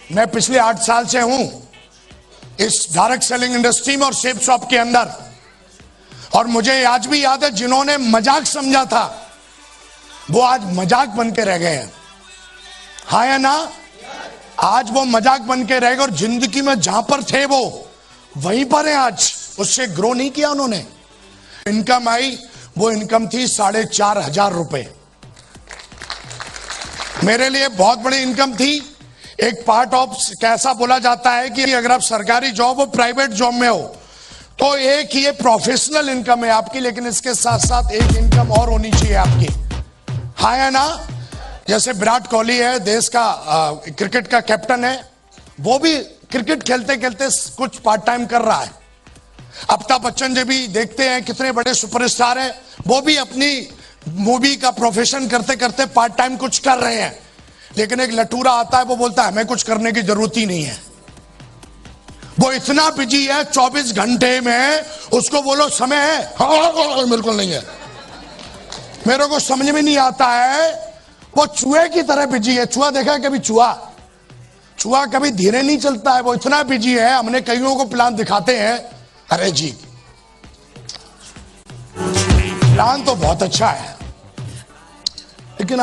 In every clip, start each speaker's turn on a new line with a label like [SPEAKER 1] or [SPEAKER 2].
[SPEAKER 1] मैं पिछले 8 साल से हूं इस डायरेक्ट सेलिंग इंडस्ट्री में और शेप शॉप के अंदर, और मुझे आज भी याद है जिन्होंने मजाक समझा था वो आज मजाक बन के रह गए हैं। हाँ या ना? आज वो मजाक बन के रह गए और जिंदगी में जहां पर थे वो वहीं पर हैं आज, उससे ग्रो नहीं किया उन्होंने। इनकम आई, वो इनकम थी 4,500 रुपए। मेरे लिए बहुत बड़ी इनकम थी। एक पार्ट ऑफ कैसा बोला जाता है कि अगर आप सरकारी जॉब हो प्राइवेट जॉब में हो तो एक ये प्रोफेशनल इनकम है आपकी, लेकिन इसके साथ साथ एक इनकम और होनी चाहिए आपकी। हाँ या ना? जैसे विराट कोहली है, देश का क्रिकेट का कैप्टन है, वो भी क्रिकेट खेलते खेलते कुछ पार्ट टाइम कर रहा है। अमिताभ बच्चन जी भी देखते हैं कितने बड़े सुपरस्टार हैं, वो भी अपनी मूवी का प्रोफेशन करते करते पार्ट टाइम कुछ कर रहे हैं। लेकिन एक लटूरा आता है, वो बोलता है हमें कुछ करने की जरूरत ही नहीं है। वो इतना बिजी है 24 घंटे में, उसको बोलो समय है, हाँ बिल्कुल नहीं है। मेरे को समझ में नहीं आता है, वो चूहे की तरह बिजी है। चूहा देखा है कभी? चूहा कभी धीरे नहीं चलता है, वो इतना बिजी है। हमने कईयों को प्लान दिखाते हैं, अरे जी प्लान तो बहुत अच्छा है, लेकिन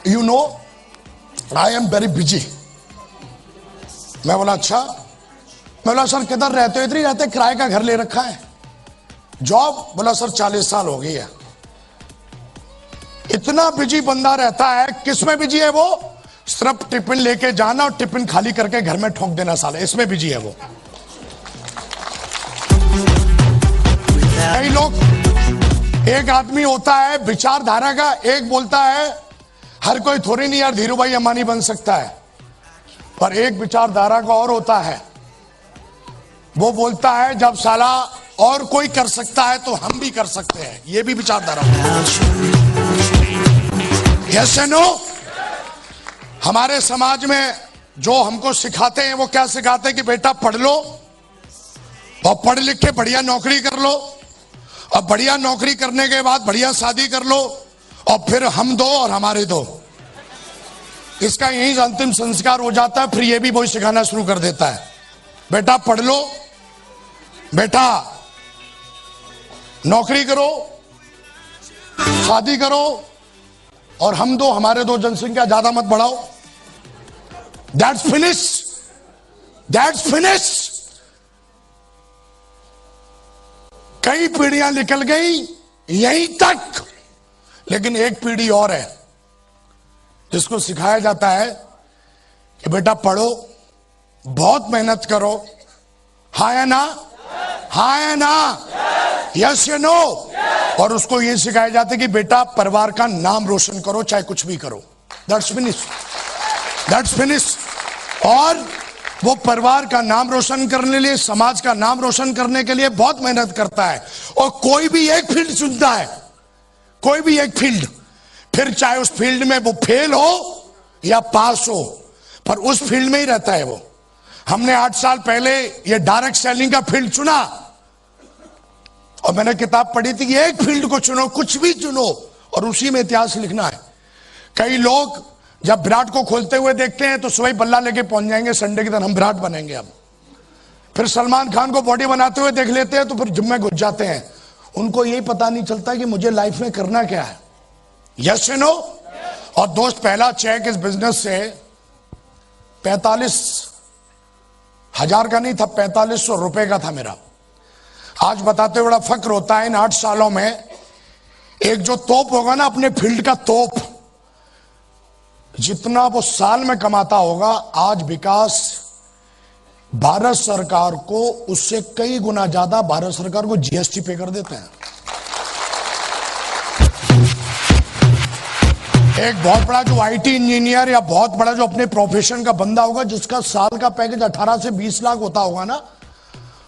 [SPEAKER 1] you know I am very busy. मैं बोला अच्छा? मैं बोला सर किधर रहते हो? इधर ही रहते, किराए का घर ले रखा है। जॉब? बोला सर 40 साल हो गई है। इतना बिजी बंदा रहता है। किस में बिजी है वो? सिर्फ टिफिन लेके जाना और टिफिन खाली करके घर में ठोक देना, साले इसमें बिजी है वो। कई लोग, एक आदमी होता है विचारधारा का, एक बोलता है हर कोई थोड़ी नहीं यार धीरू भाई अंबानी बन सकता है, पर एक विचारधारा का और होता है, वो बोलता है जब साला और कोई कर सकता है तो हम भी कर सकते हैं। ये भी विचारधारा। यस या नो? हमारे समाज में जो हमको सिखाते हैं वो क्या सिखाते हैं कि बेटा पढ़ लो और पढ़ लिख के बढ़िया नौकरी कर लो, और बढ़िया नौकरी करने के बाद बढ़िया शादी कर लो, और फिर हम दो और हमारे दो। इसका यही अंतिम संस्कार हो जाता है। फिर ये भी वही सिखाना शुरू कर देता है, बेटा पढ़ लो, बेटा नौकरी करो, शादी करो, और हम दो हमारे दो, जनसंख्या ज्यादा मत बढ़ाओ। That's finish, that's finish. कई पीढ़ियां निकल गई यहीं तक, लेकिन एक पीढ़ी और है जिसको सिखाया जाता है कि बेटा पढ़ो, बहुत मेहनत करो। हाँ या ना? हाँ या ना? यस या नो? और उसको ये सिखाया जाता है कि बेटा परिवार का नाम रोशन करो, चाहे कुछ भी करो। That's finish, that's finish. और वो परिवार का नाम रोशन करने के लिए, समाज का नाम रोशन करने के लिए बहुत मेहनत करता है, और कोई भी एक फील्ड चुनता है, कोई भी एक फील्ड, फिर चाहे उस फील्ड में वो फेल हो या पास हो, पर उस फील्ड में ही रहता है वो। हमने 8 साल पहले ये डायरेक्ट सेलिंग का फील्ड चुना, और मैंने किताब पढ़ी थी कि एक फील्ड को चुनो, कुछ भी चुनो, और उसी में इतिहास लिखना है। कई लोग जब विराट को खोलते हुए देखते हैं तो सुबह बल्ला लेके पहुंच जाएंगे, संडे के दिन हम विराट बनेंगे। अब फिर सलमान खान को बॉडी बनाते हुए देख लेते हैं तो फिर जिम में घुस जाते हैं। उनको यही पता नहीं चलता कि मुझे लाइफ में करना क्या है। यस या नो? और दोस्त, पहला चेक इस बिजनेस से 45,000 का नहीं था, 4500 रुपए का था मेरा। आज बताते हुए बड़ा फक्र होता है, इन 8 सालों में एक जो तोप होगा ना अपने फील्ड का तोप, जितना वो साल में कमाता होगा, आज विकास भारत सरकार को उससे कई गुना ज्यादा भारत सरकार को जीएसटी पे कर देते हैं। एक बहुत बड़ा जो आईटी इंजीनियर या बहुत बड़ा जो अपने प्रोफेशन का बंदा होगा, जिसका साल का पैकेज 18 से 20 लाख होता होगा ना,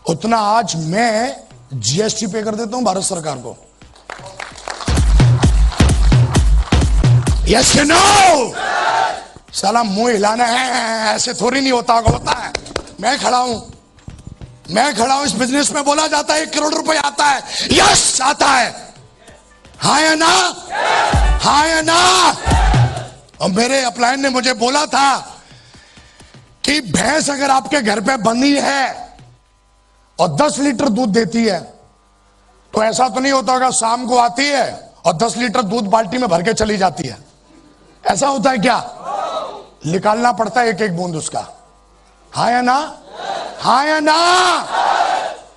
[SPEAKER 1] उतना आज मैं जीएसटी पे कर देता हूं भारत सरकार को। यस या नो? साला मुंह हिलाना है, ऐसे थोड़ी नहीं होता है। मैं खड़ा हूं इस बिजनेस में। बोला जाता है 1 करोड़ रुपए आता है, यस आता है। हाँ या ना? हाँ या ना? और मेरे अपलाइन ने मुझे बोला था कि भैंस अगर आपके घर पे बंधी है और 10 लीटर दूध देती है, तो ऐसा तो नहीं होता होगा शाम को आती है और 10 लीटर दूध बाल्टी में भर के चली जाती है? ऐसा होता है क्या? निकालना पड़ता है एक एक बूंद उसका। हाँ या ना? हाँ या ना?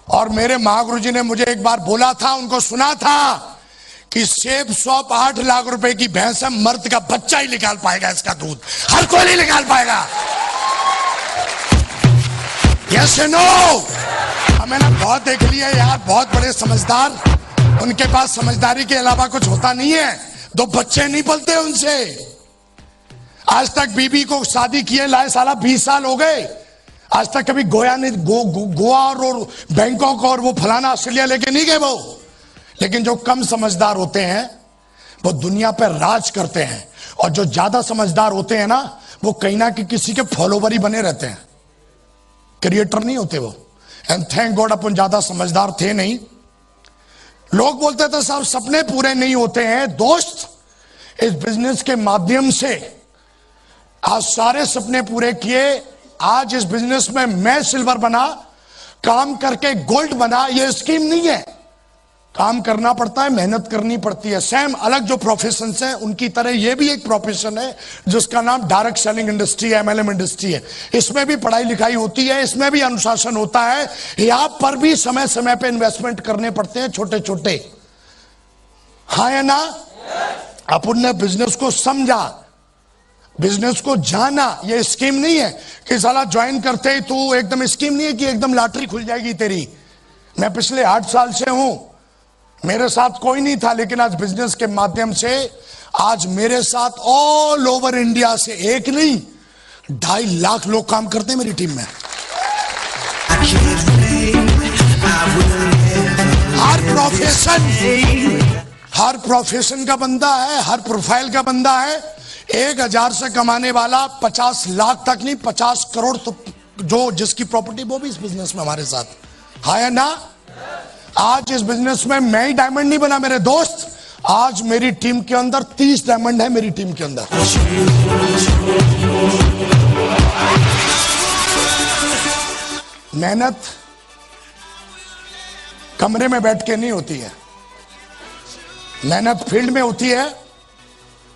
[SPEAKER 1] और मेरे महागुरु जी ने मुझे एक बार बोला था, उनको सुना था कि सेब शॉप 8 लाख रुपए की भैंस है, मर्द का बच्चा ही निकाल पाएगा इसका दूध, हर कोई नहीं निकाल पाएगा। Yes no? मैंने बहुत देख लिया यार, बहुत बड़े समझदार, उनके पास समझदारी के अलावा कुछ होता नहीं है, 2 बच्चे नहीं पलते उनसे। आज तक बीबी को शादी किए लाए साला 20 साल हो गए, आज तक कभी गोवा और बैंकॉक और वो फलाना ऑस्ट्रेलिया लेके नहीं गए वो। लेकिन जो कम समझदार होते हैं वो दुनिया पर राज करते हैं, और जो ज्यादा समझदार होते हैं ना, वो कहीं ना किसी के फॉलोवर ही बने रहते हैं, क्रिएटर नहीं होते वो। एंड थैंक गॉड अपन ज्यादा समझदार थे नहीं। लोग बोलते थे साहब सपने पूरे नहीं होते हैं। दोस्त, इस बिजनेस के माध्यम से आज सारे सपने पूरे किए। आज इस बिजनेस में मैं सिल्वर बना, काम करके गोल्ड बना, ये स्कीम नहीं है। काम करना पड़ता है, मेहनत करनी पड़ती है। सेम अलग जो प्रोफेशन है उनकी तरह ये भी एक प्रोफेशन है जिसका नाम डायरेक्ट सेलिंग इंडस्ट्री है, MLM इंडस्ट्री है। इसमें भी पढ़ाई लिखाई होती है, इसमें भी अनुशासन होता है, यहां पर भी समय समय पे इन्वेस्टमेंट करने पड़ते हैं छोटे छोटे। हाँ या ना? अपन ने बिजनेस को समझा, बिजनेस को जाना। ये स्कीम नहीं है कि साला ज्वाइन करते ही तू एकदम, स्कीम नहीं है कि एकदम लॉटरी खुल जाएगी तेरी। मैं पिछले 8 साल से हूं, मेरे साथ कोई नहीं था, लेकिन आज बिजनेस के माध्यम से आज मेरे साथ ऑल ओवर इंडिया से एक नहीं 2.5 लाख लोग काम करते हैं मेरी टीम में। हर प्रोफेशन का बंदा है, हर प्रोफाइल का बंदा है। 1000 से कमाने वाला 50 लाख तक नहीं, 50 करोड़ तो जो जिसकी प्रॉपर्टी, वो भी इस बिजनेस में हमारे साथ। हाँ या ना? आज इस बिजनेस में मैं ही डायमंड नहीं बना मेरे दोस्त, आज मेरी टीम के अंदर 30 डायमंड है मेरी टीम के अंदर। मेहनत कमरे में बैठ के नहीं होती है, मेहनत फील्ड में होती है।